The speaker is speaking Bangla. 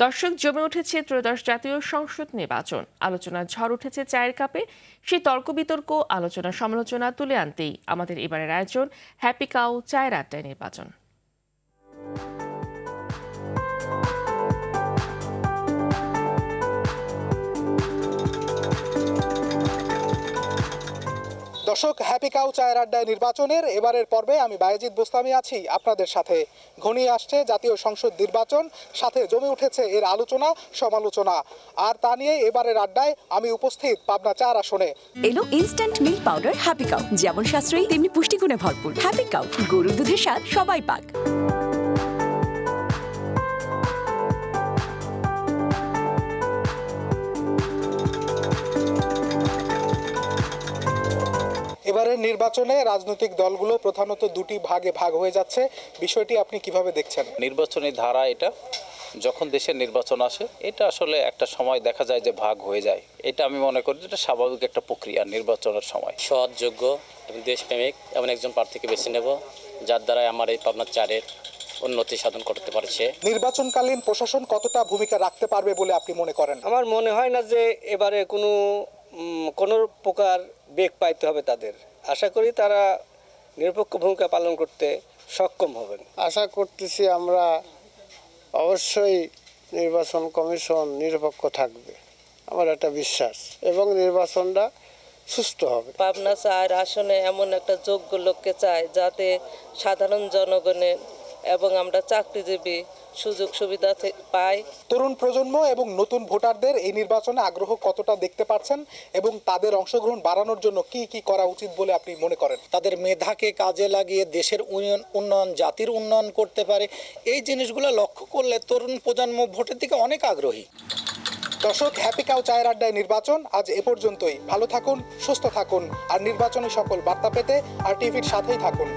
দর্শক, জমে উঠেছে ত্রয়োদশ জাতীয় সংসদ নির্বাচন। আলোচনার ঝড় উঠেছে চায়ের কাপে। সেই তর্ক বিতর্ক, আলোচনা সমালোচনা তুলে আনতেই আমাদের এবারের আয়োজন হ্যাপি কাউ চায়ের আড্ডায় নির্বাচন। দর্শক, হ্যাপি কাউ চায়ের আড্ডায় নির্বাচনের এবারের পর্বে আমি বায়েজিদ বোস্তামি আছি আপনাদের সাথে। ঘনিয়ে আসছে জাতীয় সংসদ নির্বাচন, সাথে জমে উঠেছে এর আলোচনা সমালোচনা। আর তা নিয়ে এবারের আড্ডায় আমি উপস্থিত পাবনা 4 আসনে। এলো instant milk powder happy cow, যেমন সাশ্রয়ী তেমনি পুষ্টিগুণে ভরপুর। হ্যাপি কাউ, গরুর দুধের স্বাদ সবাই পাক। এবারের নির্বাচনে রাজনৈতিক দলগুলো প্রধানত দুটি ভাগে ভাগ হয়ে যাচ্ছে, বিষয়টি আপনি কিভাবে দেখছেন? নির্বাচনী ধারা এটা, যখন দেশের নির্বাচন আসে এটা আসলে একটা সময় দেখা যায় যে ভাগ হয়ে যায়। এটা আমি মনে করি এটা স্বাভাবিক একটা প্রক্রিয়া নির্বাচনের সময়। সৎ, যোগ্য এবং দেশপ্রেমিক এমন একজন প্রার্থীকে বেছে নেব, যার দ্বারা আমার এই পাবনা 4-এর উন্নতি সাধন করতে পারছে। নির্বাচনকালীন প্রশাসন কতটা ভূমিকা রাখতে পারবে বলে আপনি মনে করেন? আমার মনে হয় না যে এবারে কোনো প্রকার বেগ পাইতে হবে তাদের। আশা করি তারা নিরপেক্ষ ভূমিকা পালন করতে সক্ষম হবেন। আশা করতেছি আমরা অবশ্যই নির্বাচন কমিশন নিরপেক্ষ থাকবে, আমার একটা বিশ্বাস, এবং নির্বাচনটা সুষ্ঠু হবে। পাবনা 4 আসনে এমন একটা যোগ্য লোককে চাই যাতে সাধারণ জনগণের এবং আমরা চাকরিজীবী সুযোগ সুবিধা পাই। তরুণ প্রজন্ম এবং নতুন ভোটারদের এই নির্বাচনে আগ্রহ কতটা দেখতে পাচ্ছেন এবং তাদের অংশগ্রহণ বাড়ানোর জন্য কি কি করা উচিত বলে আপনি মনে করেন? তাদের মেধাকে কাজে লাগিয়ে দেশের উন্নয়ন, জাতির উন্নয়ন করতে পারে, এই জিনিসগুলো লক্ষ্য করলে তরুণ প্রজন্ম ভোটের দিকে অনেক আগ্রহী। দর্শক, হ্যাপি কাউ চায়ের আড্ডায় নির্বাচন আজ এ পর্যন্তই। ভালো থাকুন, সুস্থ থাকুন, আর নির্বাচনী সকল বার্তা পেতে আর টিভির সাথেই থাকুন।